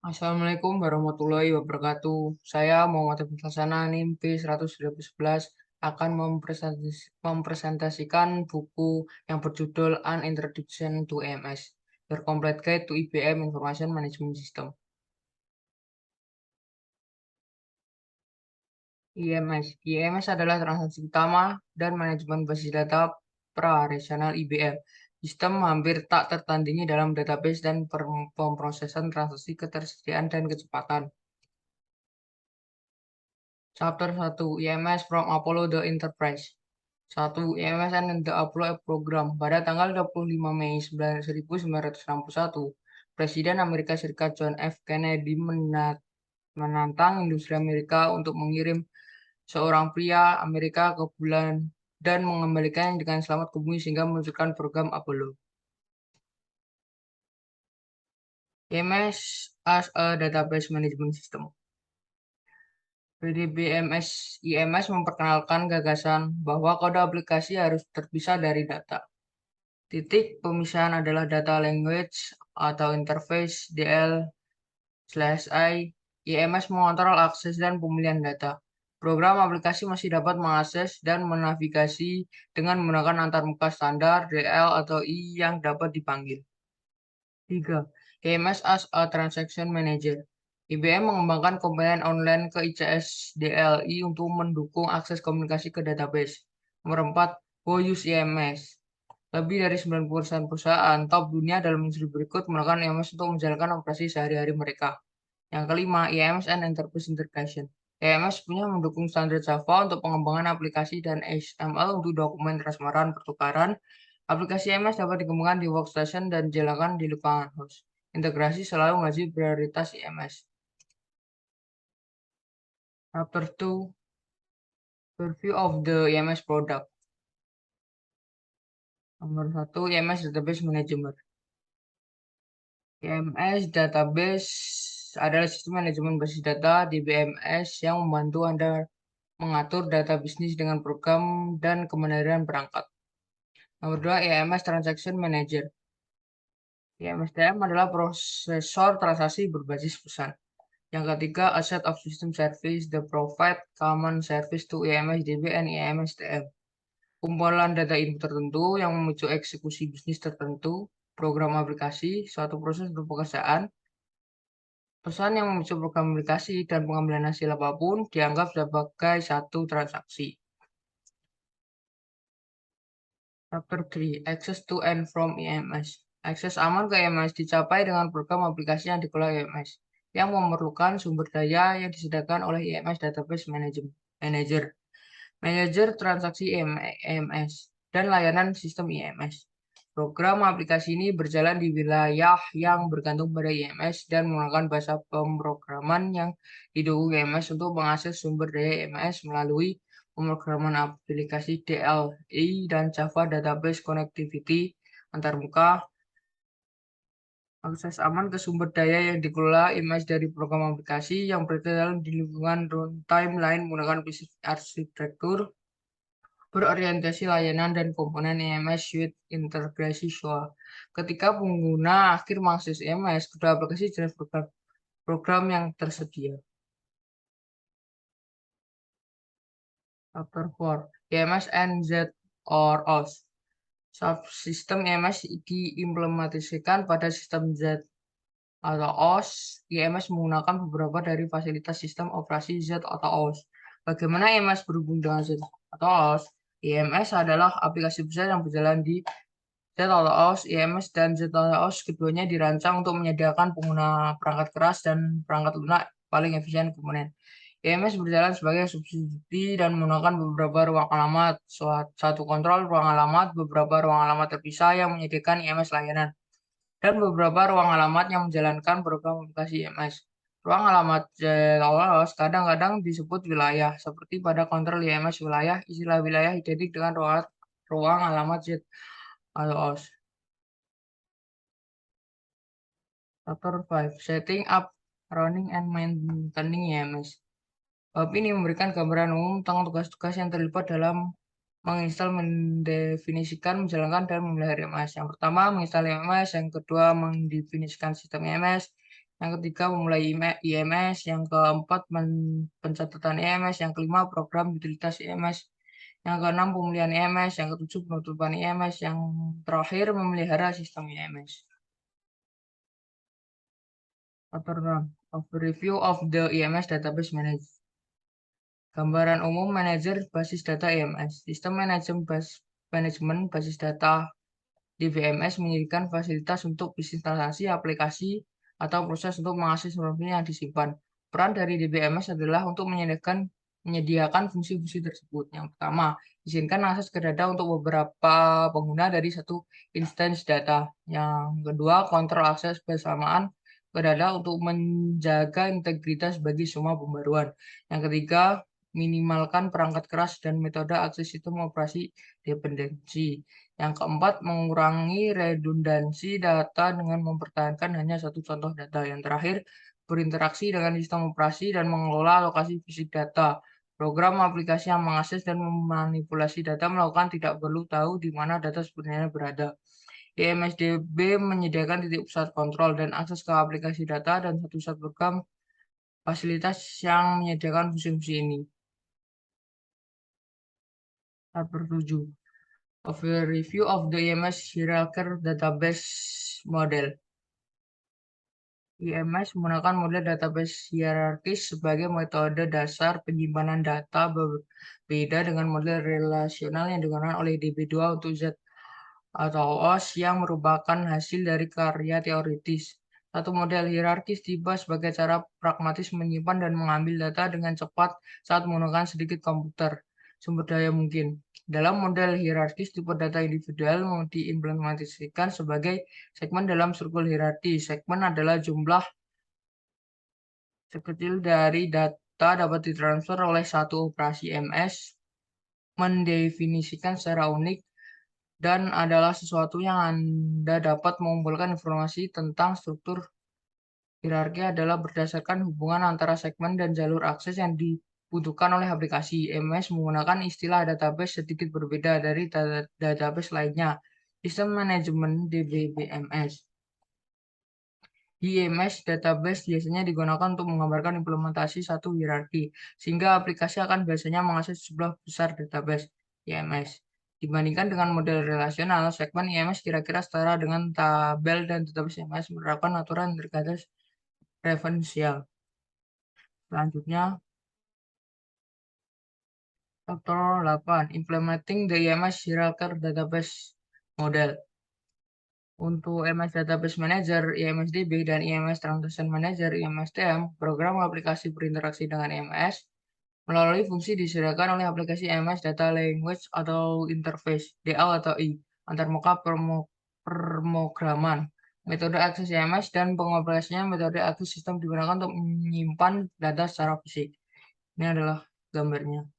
Assalamualaikum warahmatullahi wabarakatuh. Saya Muhammad Abdul Hassana NIM P10011 akan mempresentasikan buku yang berjudul An Introduction to EMS, Your Complete Guide to IBM Information Management System. IMS. IMS adalah transaksi utama dan manajemen basis data operasional IBM. Sistem hampir tak tertandingi dalam database dan pemrosesan transaksi, ketersediaan, dan kecepatan. Chapter 1 IMS from Apollo the Enterprise. 1. IMS and the Apollo Program. Pada tanggal 25 Mei 1961, Presiden Amerika Serikat John F. Kennedy menantang industri Amerika untuk mengirim seorang pria Amerika ke bulan dan mengembalikannya dengan selamat ke bumi sehingga meluncurkan program Apollo. IMS as a Database Management System. PDBMS IMS memperkenalkan gagasan bahwa kode aplikasi harus terpisah dari data. Titik pemisahan adalah data language atau interface DL/I. IMS mengontrol akses dan pemilihan data. Program aplikasi masih dapat mengakses dan menavigasi dengan menggunakan antarmuka standar DL atau I yang dapat dipanggil. 3. IMS as a Transaction Manager. IBM mengembangkan komponen online ke ICS DLI untuk mendukung akses komunikasi ke database. Nomor 4. Who use IMS? Lebih dari 90% perusahaan top dunia dalam industri berikut menggunakan IMS untuk menjalankan operasi sehari-hari mereka. Yang kelima, IMS and Enterprise Integration. IMS punya mendukung standar Java untuk pengembangan aplikasi dan XML untuk dokumen transparan pertukaran. Aplikasi IMS dapat dikembangkan di workstation dan dijalankan di lingkungan host. Integrasi selalu menjadi prioritas IMS. Chapter 2, Review of the IMS Product. Nomor 1, IMS Database Management. IMS Database adalah sistem manajemen basis data di BMS yang membantu Anda mengatur data bisnis dengan program dan kebenaran perangkat. Nomor 2, IMS Transaction Manager. IMSDM adalah prosesor transaksi berbasis pesan. Yang ketiga, a set of system service that provide common service to IMSDB and IMSDM. Kumpulan data input tertentu yang memicu eksekusi bisnis tertentu, program aplikasi, suatu proses pekerjaan, pesan yang memicu program aplikasi, dan pengambilan hasil apapun dianggap sebagai satu transaksi. Chapter 3, Access to and from IMS. Akses aman ke IMS dicapai dengan program aplikasi yang dikelola IMS, yang memerlukan sumber daya yang disediakan oleh IMS Database Manager, manajer transaksi IMS, dan layanan sistem IMS. Program aplikasi ini berjalan di wilayah yang bergantung pada IMS dan menggunakan bahasa pemrograman yang didukung IMS untuk mengakses sumber daya IMS melalui pemrograman aplikasi DLI dan Java Database Connectivity antarmuka. Akses aman ke sumber daya yang dikelola IMS dari program aplikasi yang berada di lingkungan runtime lain menggunakan arsitektur berorientasi layanan dan komponen IMS Suite integrasi SOA. Ketika pengguna akhir mengakses IMS, kedua aplikasi jenis program yang tersedia. Chapter 4, IMS and Z or OS. Subsistem IMS diimplementasikan pada sistem Z atau OS. IMS menggunakan beberapa dari fasilitas sistem operasi Z atau OS. Bagaimana IMS berhubung dengan Z atau OS? IMS adalah aplikasi besar yang berjalan di Z atau OS. IMS dan Z atau OS keduanya dirancang untuk menyediakan pengguna perangkat keras dan perangkat lunak paling efisien komponen. IMS berjalan sebagai subsidi dan menggunakan beberapa ruang alamat, satu kontrol ruang alamat, beberapa ruang alamat terpisah yang menyediakan IMS layanan, dan beberapa ruang alamat yang menjalankan program aplikasi IMS. Ruang alamat ZOS kadang-kadang disebut wilayah, seperti pada kontrol IMS wilayah, istilah wilayah identik dengan ruang alamat ZOS. Chapter 5, Setting up, Running, and Maintaining IMS. Bab ini memberikan gambaran umum tentang tugas-tugas yang terlibat dalam menginstal, mendefinisikan, menjalankan, dan memelihara IMS. Yang pertama, menginstal IMS. Yang kedua, mendefinisikan sistem IMS. yang ketiga memulai IMS, yang keempat pencatatan IMS, yang kelima program utilitas IMS, yang keenam pemulihan IMS, yang ketujuh penutupan IMS, yang terakhir memelihara sistem IMS. Chapter 6. Overview of the IMS Database Manager. Gambaran umum manajer basis data IMS. Sistem manajemen basis data di BMS menyediakan fasilitas untuk bisnis transaksi, aplikasi, atau proses untuk mengakses informasi yang disimpan. Peran dari DBMS adalah untuk menyediakan fungsi-fungsi tersebut. Yang pertama, izinkan akses ke data untuk beberapa pengguna dari satu instansi data. Yang kedua, kontrol akses bersamaan ke data untuk menjaga integritas bagi semua pembaruan. Yang ketiga, minimalkan perangkat keras dan metode akses sistem operasi dependensi. Yang keempat, mengurangi redundansi data dengan mempertahankan hanya satu contoh data. Yang terakhir, berinteraksi dengan sistem operasi dan mengelola alokasi fisik data. Program aplikasi yang mengakses dan memanipulasi data melakukan tidak perlu tahu di mana data sebenarnya berada. IMSDB menyediakan titik pusat kontrol dan akses ke aplikasi data dan satu pusat program fasilitas yang menyediakan fungsi-fungsi ini. Chapter 7. Overview of the IMS Hierarchy Database Model. IMS menggunakan model database hierarkis sebagai metode dasar penyimpanan data, berbeda dengan model relasional yang digunakan oleh DB2 untuk Z atau OS yang merupakan hasil dari karya teoritis. Satu model hierarkis tiba sebagai cara pragmatis menyimpan dan mengambil data dengan cepat saat menggunakan sedikit komputer sumber daya mungkin. Dalam model hierarkis, tipe data individual diimplementasikan sebagai segmen dalam struktur hierarki. Segmen adalah jumlah sekecil dari data dapat ditransfer oleh satu operasi MS, mendefinisikan secara unik, dan adalah sesuatu yang Anda dapat mengumpulkan informasi tentang struktur hierarki adalah berdasarkan hubungan antara segmen dan jalur akses yang dibutuhkan oleh aplikasi. MS menggunakan istilah database sedikit berbeda dari database lainnya. Sistem manajemen DBMS. Di IMS, database biasanya digunakan untuk menggambarkan implementasi satu hierarki, sehingga aplikasi akan biasanya mengakses jumlah besar database IMS. Dibandingkan dengan model relasional, segmen IMS kira-kira setara dengan tabel dan database IMS menerapkan aturan database referensial. Selanjutnya, chapter 8, Implementing the IMS Hierarchy Database Model. Untuk IMS Database Manager, IMSDB, dan IMS Transaction Manager, IMSTM, program aplikasi berinteraksi dengan IMS melalui fungsi disediakan oleh aplikasi IMS Data Language atau Interface, DL atau I, antarmuka pemrograman. Metode akses IMS dan pengoperasiannya metode akses sistem digunakan untuk menyimpan data secara fisik. Ini adalah gambarnya.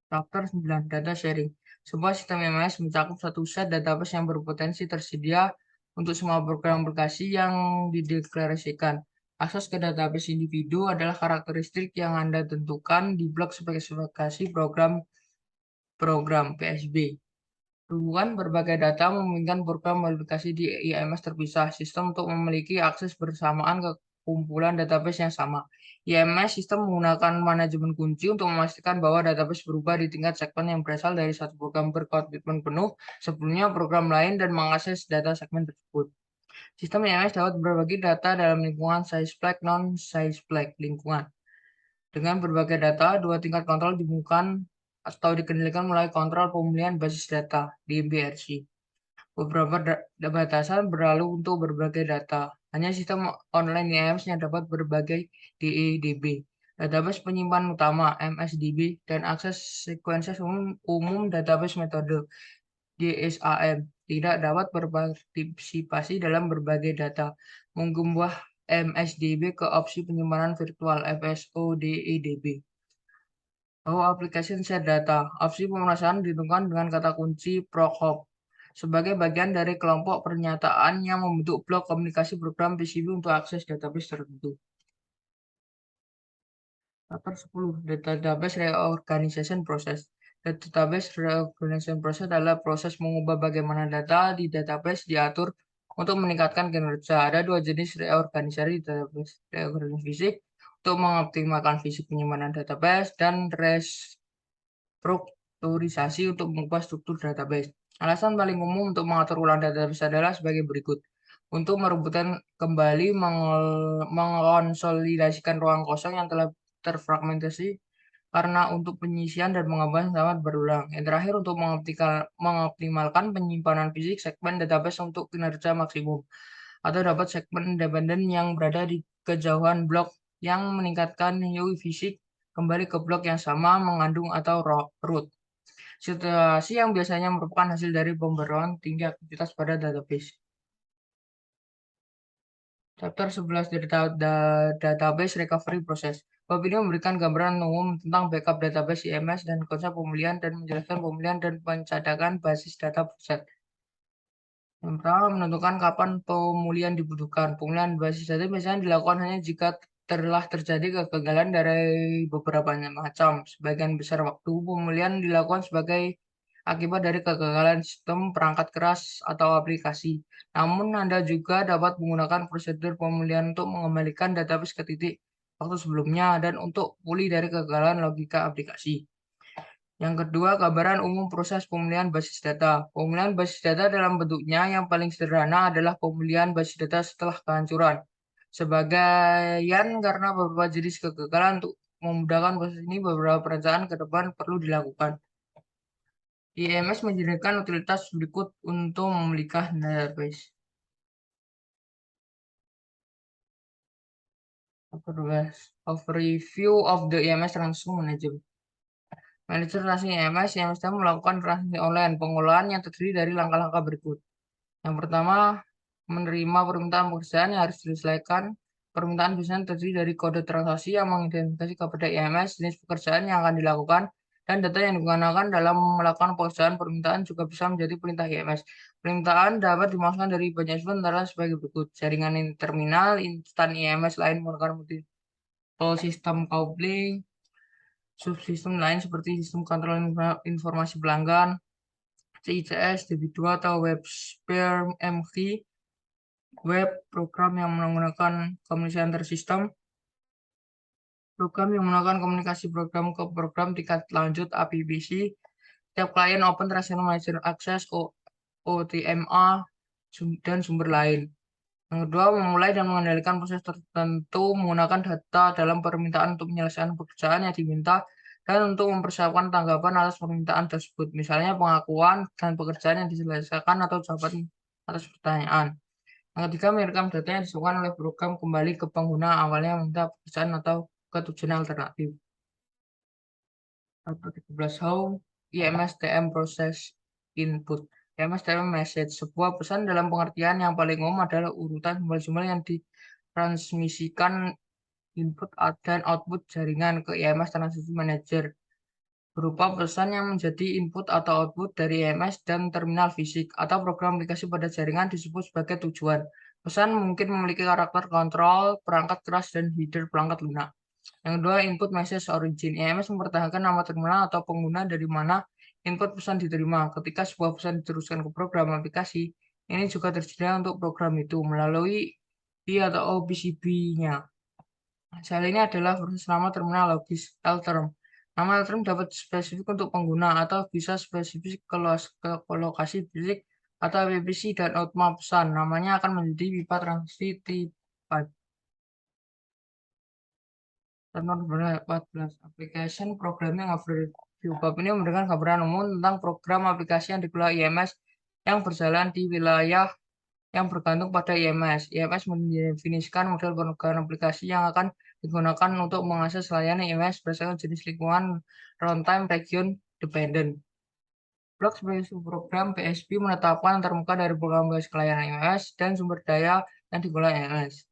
Chapter 9, Data Sharing. Sebuah sistem IMS mencakup satu set database yang berpotensi tersedia untuk semua program aplikasi yang dideklarasikan. Akses ke database individu adalah karakteristik yang Anda tentukan di blok spesifikasi program PSB. Hubungan berbagai data memungkinkan program aplikasi di IMS terpisah sistem untuk memiliki akses bersamaan ke kumpulan database yang sama. IMS sistem menggunakan manajemen kunci untuk memastikan bahwa database berubah di tingkat segmen yang berasal dari satu program berkomitmen penuh sebelumnya program lain dan mengakses data segmen tersebut. Sistem IMS dapat berbagi data dalam lingkungan size-flag, non-size-flag lingkungan. Dengan berbagai data, dua tingkat kontrol dimungkinkan atau dikendalikan melalui kontrol pemulihan basis data di BRC. Beberapa batasan berlalu untuk berbagai data. Hanya sistem online IMS yang dapat berbagai DEDB. Database penyimpan utama MSDB dan akses sekuensial umum database metode DSAM tidak dapat berpartisipasi dalam berbagai data. Mengubah MSDB ke opsi penyimpanan virtual FSO-DEDB. Application Set Data. Opsi pemrograman ditentukan dengan kata kunci PROCOP sebagai bagian dari kelompok pernyataan yang membentuk blok komunikasi program PCB untuk akses database tertentu. Chapter 10, Database Reorganization Process. Database Reorganization Process adalah proses mengubah bagaimana data di database diatur untuk meningkatkan kinerja. Ada dua jenis reorganisasi database. Reorganisasi fisik untuk mengoptimalkan visi penyimpanan database dan restrukturisasi untuk mengubah struktur database. Alasan paling umum untuk mengatur ulang database adalah sebagai berikut. Untuk merebutkan kembali mengkonsolidasikan ruang kosong yang telah terfragmentasi karena untuk penyisian dan pengembangan dapat berulang. Yang terakhir untuk mengoptimalkan penyimpanan fisik segmen database untuk kinerja maksimum atau dapat segmen independen yang berada di kejauhan blok yang meningkatkan UI fisik kembali ke blok yang sama mengandung atau root. Situasi yang biasanya merupakan hasil dari pembaruan tinggi aktivitas pada database. Chapter 11 dari Database Recovery Process. Bab ini memberikan gambaran umum tentang backup database IMS dan konsep pemulihan dan menjelaskan pemulihan dan pencadakan basis data pusat. Yang pertama, menentukan kapan pemulihan dibutuhkan. Pemulihan basis data biasanya dilakukan hanya jika telah terjadi kegagalan dari beberapa macam. Sebagian besar waktu, pemulihan dilakukan sebagai akibat dari kegagalan sistem, perangkat keras, atau aplikasi. Namun, Anda juga dapat menggunakan prosedur pemulihan untuk mengembalikan database ke titik waktu sebelumnya dan untuk pulih dari kegagalan logika aplikasi. Yang kedua, gambaran umum proses pemulihan basis data. Pemulihan basis data dalam bentuknya yang paling sederhana adalah pemulihan basis data setelah kehancuran. Sebagian karena beberapa jenis kegagalan untuk memudahkan proses ini, beberapa perencanaan ke depan perlu dilakukan. IMS menyediakan utilitas berikut untuk memulihkan database. Kedua, overview of the IMS Transaction Manager. Manajer transaksi IMS yang sedang melakukan transaksi online. Pengolahan yang terdiri dari langkah-langkah berikut. Yang pertama, menerima permintaan pekerjaan yang harus diselesaikan. Permintaan biasanya terdiri dari kode transaksi yang mengidentifikasi kepada IMS, jenis pekerjaan yang akan dilakukan, dan data yang digunakan dalam melakukan pekerjaan. Permintaan juga bisa menjadi perintah IMS. Permintaan dapat dimasukkan dari banyak sumber antara sebagai berikut. Jaringan terminal, instan IMS lain menggunakan multiple system coupling, subsistem lain seperti sistem kontrol informasi pelanggan, CICS, DB2 atau WebSphere MV, web program yang menggunakan komunikasi antar sistem, program yang menggunakan komunikasi program ke program tingkat lanjut APBC, setiap klien Open Transaction Manager Access OTMA, dan sumber lain. Yang kedua, memulai dan mengendalikan proses tertentu menggunakan data dalam permintaan untuk menyelesaikan pekerjaan yang diminta dan untuk mempersiapkan tanggapan atas permintaan tersebut, misalnya pengakuan dan pekerjaan yang diselesaikan atau jawaban atas pertanyaan. Yang ketiga, merekam data yang disebutkan oleh program kembali ke pengguna awalnya meminta pekerjaan atau ke tujuan alternatif. 13. How IMS TM Process Input. IMS TM Message, sebuah pesan dalam pengertian yang paling umum adalah urutan simbol-simbol yang ditransmisikan input dan output jaringan ke IMS Transaction Manager berupa pesan yang menjadi input atau output dari IMS dan terminal fisik atau program aplikasi pada jaringan disebut sebagai tujuan. Pesan mungkin memiliki karakter kontrol, perangkat keras, dan header perangkat lunak. Yang kedua, input message origin. IMS mempertahankan nama terminal atau pengguna dari mana input pesan diterima. Ketika sebuah pesan diteruskan ke program aplikasi, ini juga tersedia untuk program itu melalui I atau OPCB-nya. Sel ini adalah proses nama terminal logis Lterm. Nama Lterm dapat spesifik untuk pengguna atau bisa spesifik ke lokasi fisik atau APBC dan output pesan. Namanya akan menjadi pipa transaksi tipe. Nomor 14. Application Programming Overview. Bab ini memberikan gambaran umum tentang program aplikasi yang dikelola IMS yang berjalan di wilayah yang bergantung pada IMS. IMS mendefinisikan model penerbangan aplikasi yang akan digunakan untuk mengakses layanan IMS berdasarkan jenis lingkungan runtime region dependent. Blok sebagai subprogram PSP menetapkan antarmuka dari program basis layanan IMS dan sumber daya yang dikelola IMS.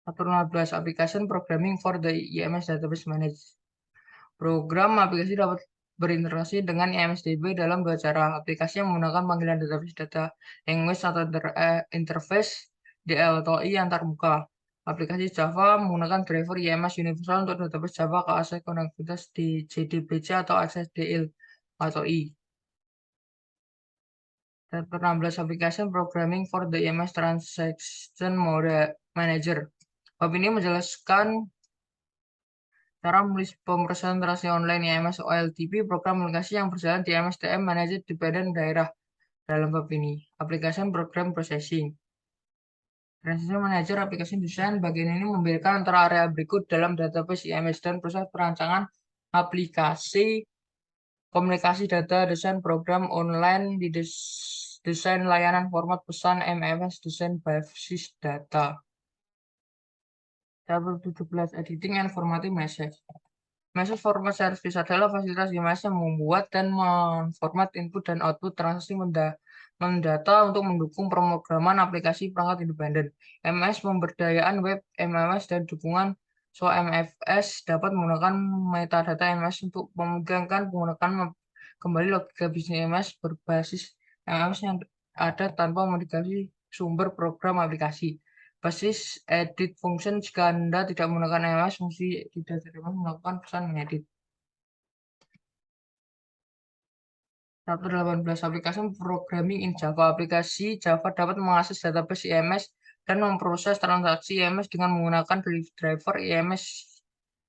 15. Application Programming for the IMS Database Management. Program aplikasi dapat berinteraksi dengan IMSDB dalam dua cara. Aplikasi yang menggunakan panggilan database data language atau interface DLTI antarmuka. Aplikasi Java menggunakan driver IMS Universal untuk database Java ke akses konektivitas di JDBC atau akses DL atau I. Chapter 16 Application Programming for the EMS Transaction Manager. Bab ini menjelaskan cara menulis pemrosesan transaksi online EMS OLTP program aplikasi yang berjalan di EMS TM Manager Dependent Daerah dalam bab ini. Application Program Processing. Transaction Manager aplikasi desain bagian ini membedakan antara area berikut dalam database IMS dan proses perancangan aplikasi komunikasi data desain program online di desain layanan format pesan MMS desain basis data. Chapter 17 Editing and Formatting Message. Message Format Service adalah fasilitas IMS yang membuat dan memformat input dan output transaksi mendata untuk mendukung pemrograman aplikasi perangkat independen. MS pemberdayaan web MMS dan dukungan MFS dapat menggunakan metadata MS untuk memudahkan penggunaan kembali logika bisnis MS berbasis MS yang ada tanpa modifikasi sumber program aplikasi. Basis edit function jika Anda tidak menggunakan MS, fungsi tidak terdapat melakukan pesan mengedit. Chapter 18 Application Programming in Java. Aplikasi Java dapat mengakses database IMS dan memproses transaksi IMS dengan menggunakan driver IMS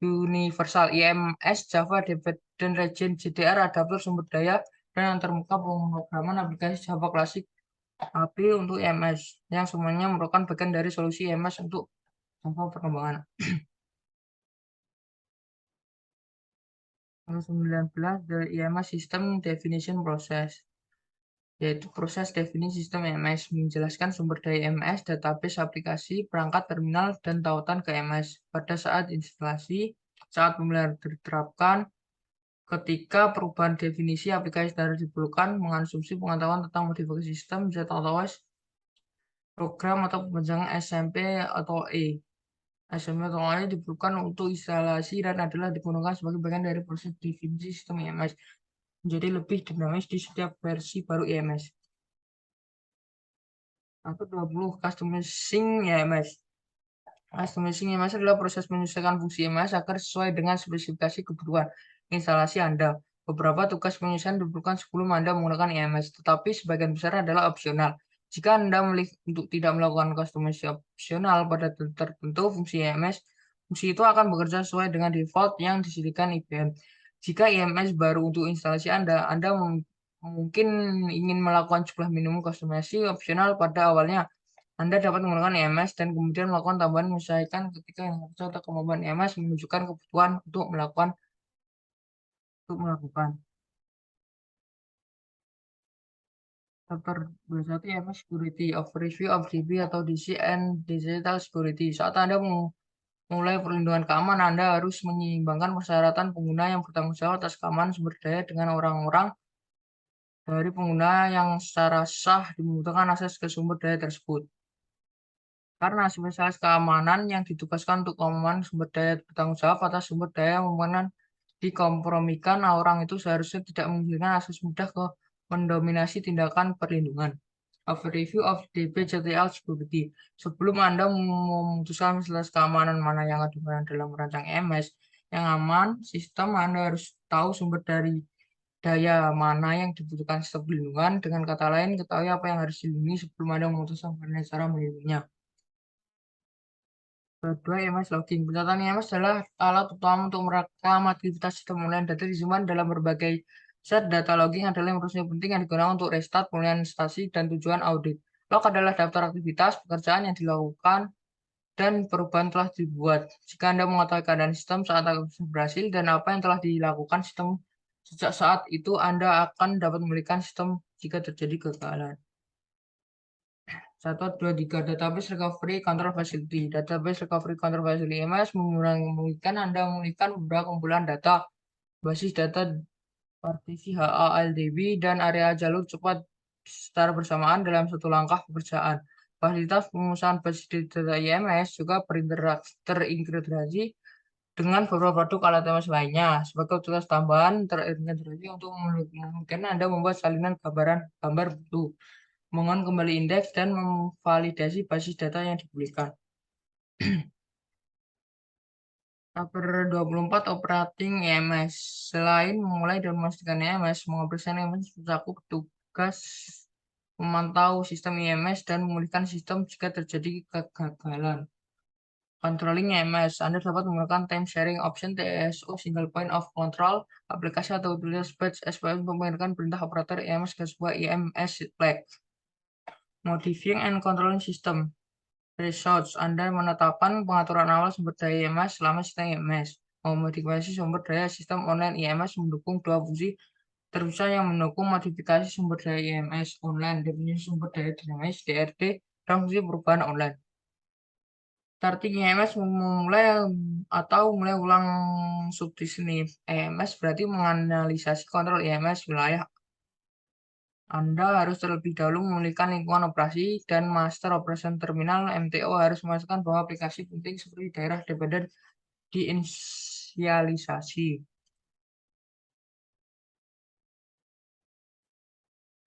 Universal. IMS Java Dependent Region JDR adapter sumber daya dan yang termuka pemrograman aplikasi Java klasik API untuk IMS yang semuanya merupakan bagian dari solusi IMS untuk Java perkembangan. 19 The IMS System Definition Process, yaitu proses definisi sistem IMS, menjelaskan sumber daya IMS, database aplikasi, perangkat terminal, dan tautan ke IMS pada saat instalasi, saat pemeliharaan diterapkan, ketika perubahan definisi aplikasi standar diperlukan, mengasumsi pengetahuan tentang modifikasi sistem, ZOS, program atau pemajangan SMP atau E. SMP atau E diperlukan untuk instalasi dan adalah digunakan sebagai bagian dari proses definisi sistem IMS menjadi lebih dinamis di setiap versi baru IMS. 120 Customizing IMS. Customizing IMS adalah proses menyesuaikan fungsi IMS agar sesuai dengan spesifikasi kebutuhan instalasi Anda. Beberapa tugas penyesuaian diperlukan sebelum Anda menggunakan IMS, tetapi sebagian besar adalah opsional. Jika Anda memilih untuk tidak melakukan customization opsional pada tertentu fungsi IMS, fungsi itu akan bekerja sesuai dengan default yang disediakan IBM. Jika IMS baru untuk instalasi Anda mungkin ingin melakukan jumlah minimum customization opsional pada awalnya. Anda dapat menggunakan IMS dan kemudian melakukan tambahan menyesuaikan ketika yang atau kemampuan IMS menunjukkan kebutuhan untuk melakukan. Chapter 21 IMS Security of Review of DB atau DC and Digital Security. Saat Anda mulai perlindungan keamanan, Anda harus menyeimbangkan persyaratan pengguna yang bertanggung jawab atas keamanan sumber daya dengan orang-orang dari pengguna yang secara sah membutuhkan akses ke sumber daya tersebut. Karena spesialis keamanan yang ditugaskan untuk keamanan sumber daya bertanggung jawab atas sumber daya yang dikompromikan, orang itu seharusnya tidak mengizinkan akses mudah ke mendominasi tindakan perlindungan. Review of DB/JTL Security. Sebelum Anda memutuskan spesialis keamanan mana yang akan digunakan dalam merancang EMS yang aman, sistem Anda harus tahu sumber dari daya mana yang dibutuhkan sistem perlindungan. Dengan kata lain, ketahui apa yang harus dilindungi sebelum Anda memutuskan bagaimana cara melindunginya. Kedua, IMS logging. Pencatatan IMS adalah alat utama untuk merekam aktivitas sistem online. Data disimpan dalam berbagai set. Data logging adalah yang penting yang digunakan untuk restart, pemulihan instasi, dan tujuan audit. Log adalah daftar aktivitas, pekerjaan yang dilakukan, dan perubahan telah dibuat. Jika Anda mengetahui keadaan sistem saat aktivitas berhasil dan apa yang telah dilakukan sistem sejak saat itu, Anda akan dapat memulihkan sistem jika terjadi kegagalan. 123 Database Recovery Control Facility. Database Recovery Control Facility IMS memungkinkan Anda memulihkan beberapa kumpulan data, basis data, partisi HALDB, dan area jalur cepat secara bersamaan dalam satu langkah pekerjaan. Fasilitas pengusahaan basis data IMS juga terintegrasi dengan beberapa produk alat IMS lainnya. Sebagai tugas tambahan terintegrasi untuk memungkinkan Anda membuat salinan gambar butuh, mengon kembali indeks, dan memvalidasi basis data yang dipulihkan. Chapter 24 Operating EMS. Selain memulai dan memastikan EMS, mengoperasikan EMS mencakup tugas memantau sistem IMS dan memulihkan sistem jika terjadi kegagalan. Controlling IMS, Anda dapat menggunakan time sharing option TSO single point of control aplikasi atau utilitas batch SPM untuk mengirimkan perintah operator IMS ke sebuah IMS flag. Modifying and controlling system. Results, Anda menetapkan pengaturan awal sumber daya IMS selama sistem IMS. Memodifikasi sumber daya sistem online IMS mendukung dua fungsi terpisah yang mendukung modifikasi sumber daya IMS online, definisi sumber daya dinamis DRD, dan fungsi perubahan online. Starting IMS memulai atau mulai ulang subdisini IMS berarti menganalisasi kontrol IMS wilayah. Anda harus terlebih dahulu memulihkan lingkungan operasi dan master operation terminal MTO harus memastikan bahwa aplikasi penting seperti daerah dependent diinisialisasi.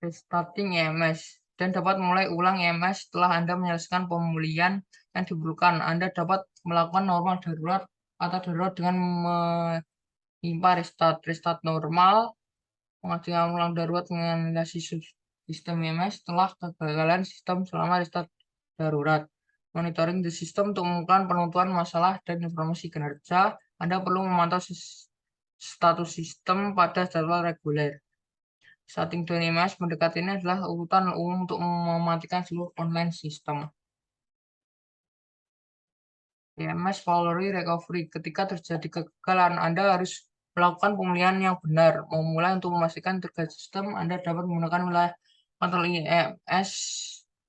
Restarting IMS dan dapat mulai ulang IMS setelah Anda menyelesaikan pemulihan yang diperlukan. Anda dapat melakukan normal darurat atau darurat dengan menimpa restart normal, mengaktifkan ulang darurat menganalisis sistem IMS setelah kegagalan sistem selama restart darurat. Monitoring the system untuk menemukan penentuan masalah dan informasi kinerja. Anda perlu memantau status sistem pada jadwal reguler. Setting down IMS mendekati ini adalah urutan umum untuk mematikan seluruh online sistem. IMS Following Recovery. Ketika terjadi kegagalan, Anda harus melakukan pemulihan yang benar. Memulai untuk memastikan terkait sistem, Anda dapat menggunakan wilayah kontrol IMS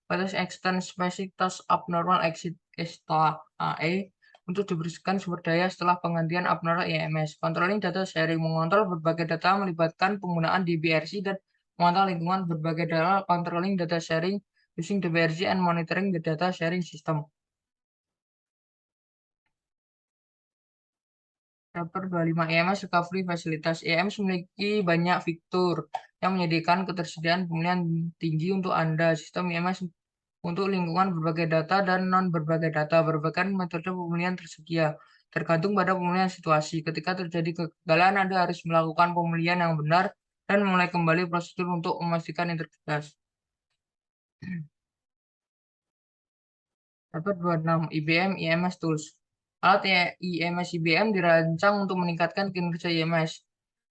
pada extend specific task abnormal exit AE untuk dibersihkan sumber daya setelah penggantian abnormal IMS. Controlling data sharing mengontrol berbagai data melibatkan penggunaan DBRC dan memantau lingkungan berbagai data. Controlling data sharing using DBRC and monitoring the data sharing system. Chapter 25 IMS Recovery Fasilitas. IMS memiliki banyak fitur yang menyediakan ketersediaan pemulihan tinggi untuk Anda. Sistem IMS untuk lingkungan berbagai data dan non berbagai data. Berbagai metode pemulihan tersedia, tergantung pada pemulihan situasi. Ketika terjadi kegagalan, Anda harus melakukan pemulihan yang benar dan mulai kembali prosedur untuk memastikan integritas. Chapter 26 IBM IMS Tools. Alat IMS IBM dirancang untuk meningkatkan kinerja IMS.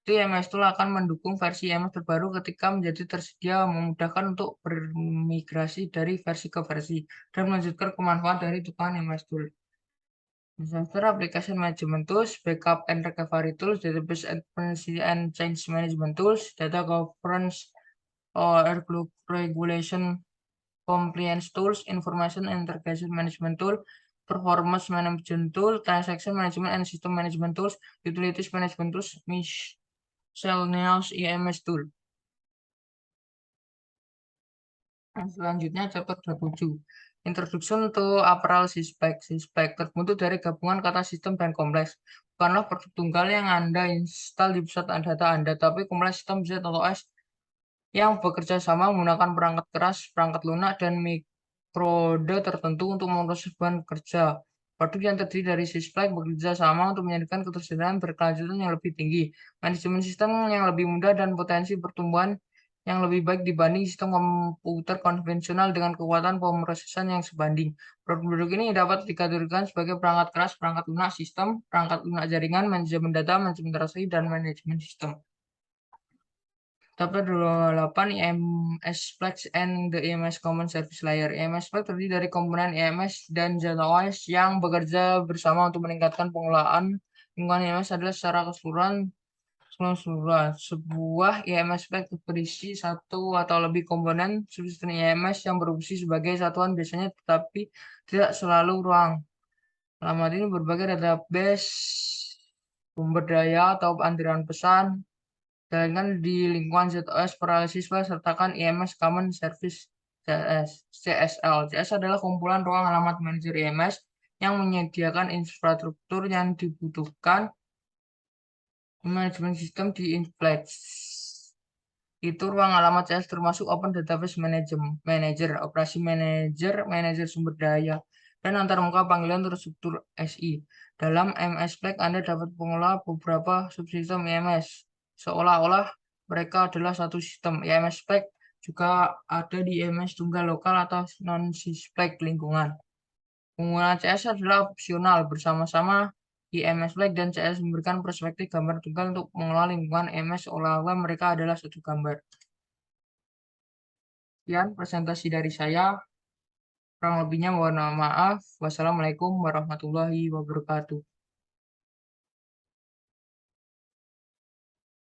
IMS Tool akan mendukung versi IMS terbaru ketika menjadi tersedia, memudahkan untuk bermigrasi dari versi ke versi, dan melanjutkan kemanfaatan dari tukangan IMS Tool. Disaster Application Management Tools, Backup and Recovery Tools, Database Dependency and Change Management Tools, Data Governance or Regulation Compliance Tools, Information Integration Management Tool, Performance Management Tool, Transaction Management and System Management Tools, Utilities Management Tools, Miscellaneous IMS Tool. Selanjutnya chapter 27. Introduction to Apparel Syspec. Syspec terbentuk dari gabungan kata sistem dan kompleks. Bukanlah produk tunggal yang Anda install di pusat data Anda, tapi kompleks sistem Z atau S yang bekerja sama menggunakan perangkat keras, perangkat lunak, dan mikrode tertentu untuk memproses bahan kerja. Produk yang terdiri dari Syspec bekerja sama untuk menjadikan ketersediaan berkelanjutan yang lebih tinggi, manajemen sistem yang lebih mudah, dan potensi pertumbuhan yang lebih baik dibanding sistem komputer konvensional dengan kekuatan pemrosesan yang sebanding. Produk-produk ini dapat dikategorikan sebagai perangkat keras, perangkat lunak sistem, perangkat lunak jaringan, manajemen data, manajemen transaksi, dan manajemen sistem. Chapter 28 IMS Flex and the IMS Common Service Layer. IMS Flex terdiri dari komponen IMS dan ZOS yang bekerja bersama untuk meningkatkan pengelolaan lingkungan IMS adalah secara keseluruhan. Sebuah IMS Flex berisi satu atau lebih komponen subsistem IMS yang berfungsi sebagai satuan biasanya, tetapi tidak selalu ruang. Alamat ini berbagai database, sumber daya atau antrian pesan, jaringan di lingkungan ZOS Paralysis sertakan IMS Common Service CSL. CS adalah kumpulan ruang alamat manajer IMS yang menyediakan infrastruktur yang dibutuhkan manajemen sistem di Inflex. Itu ruang alamat CS termasuk Open Database Manager, Operasi Manager, Manajer Sumber Daya, dan antarmuka panggilan terstruktur SI. Dalam MS Flex, Anda dapat mengolah beberapa subsistem IMS seolah-olah mereka adalah satu sistem. IMS Flex juga ada di IMS tunggal lokal atau non-sisplek lingkungan. Penggunaan CS adalah opsional bersama-sama IMS Flag dan CS memberikan perspektif gambar tunggal untuk mengelola lingkungan IMS seolah-olah mereka adalah satu gambar. Sekian presentasi dari saya. Kurang lebihnya mohon maaf. Wassalamualaikum warahmatullahi wabarakatuh.